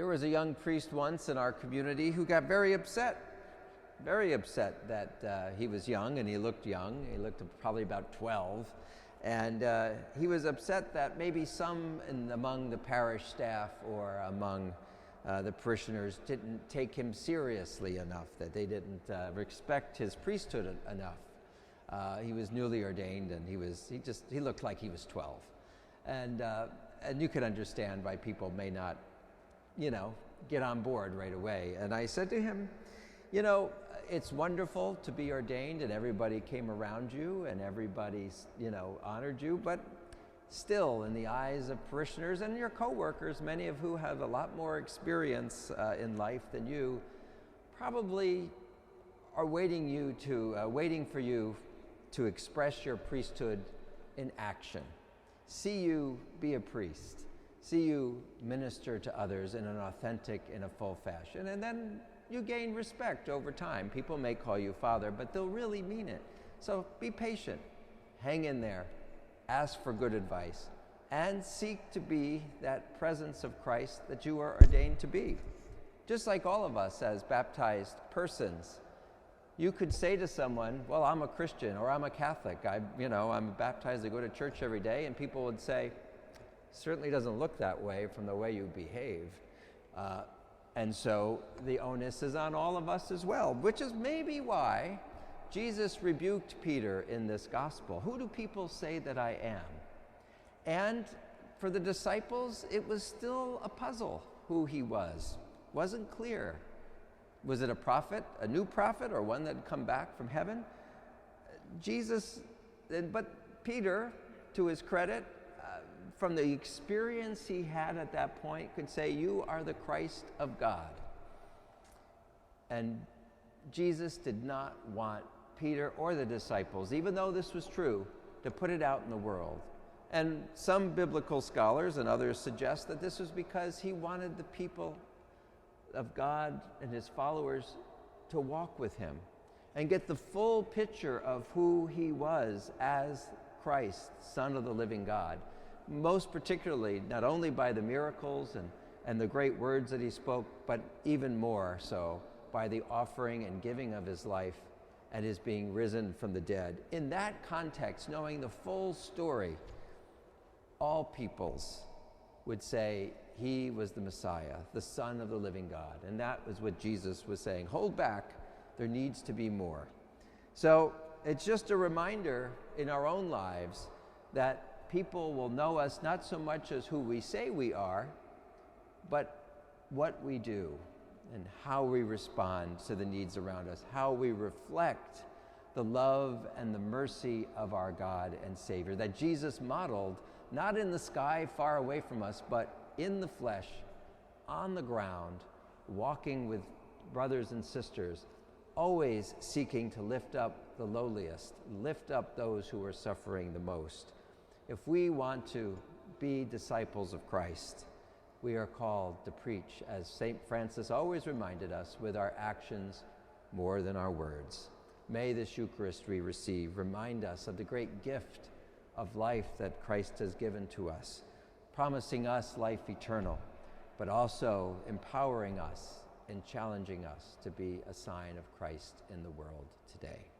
There was a young priest once in our community who got very upset that he was young and he looked young. He looked probably about 12. And he was upset that maybe some among the parish staff or among the parishioners didn't take him seriously enough, that they didn't respect his priesthood enough. He was newly ordained and he looked like he was 12. And you could understand why people may not, get on board right away. And I said to him, it's wonderful to be ordained and everybody came around you and everybody, honored you, but still in the eyes of parishioners and your co-workers, many of who have a lot more experience in life than you, probably are waiting for you to express your priesthood in action. See you be a priest. See you minister to others in an authentic, in a full fashion. And then you gain respect over time. People may call you father, but they'll really mean it. So be patient, hang in there, ask for good advice, and seek to be that presence of Christ that you are ordained to be. Just like all of us as baptized persons, you could say to someone, well, I'm a Christian or I'm a Catholic. I'm baptized, I go to church every day, and people would say, certainly doesn't look that way from the way you behave. And so the onus is on all of us as well, which is maybe why Jesus rebuked Peter in this gospel. Who do people say that I am? And for the disciples, it was still a puzzle who he was. Wasn't clear. Was it a prophet, a new prophet, or one that had come back from heaven? But Peter, to his credit, from the experience he had at that point, could say, you are the Christ of God. And Jesus did not want Peter or the disciples, even though this was true, to put it out in the world. And some biblical scholars and others suggest that this was because he wanted the people of God and his followers to walk with him and get the full picture of who he was as Christ, Son of the living God. Most particularly, not only by the miracles and the great words that he spoke, but even more so by the offering and giving of his life and his being risen from the dead. In that context, knowing the full story, all peoples would say he was the Messiah, the Son of the living God. And that was what Jesus was saying. Hold back, there needs to be more. So it's just a reminder in our own lives that people will know us not so much as who we say we are, but what we do and how we respond to the needs around us, how we reflect the love and the mercy of our God and Savior that Jesus modeled, not in the sky far away from us, but in the flesh, on the ground, walking with brothers and sisters, always seeking to lift up the lowliest, lift up those who are suffering the most. If we want to be disciples of Christ, we are called to preach, as St. Francis always reminded us, with our actions more than our words. May this Eucharist we receive remind us of the great gift of life that Christ has given to us, promising us life eternal, but also empowering us and challenging us to be a sign of Christ in the world today.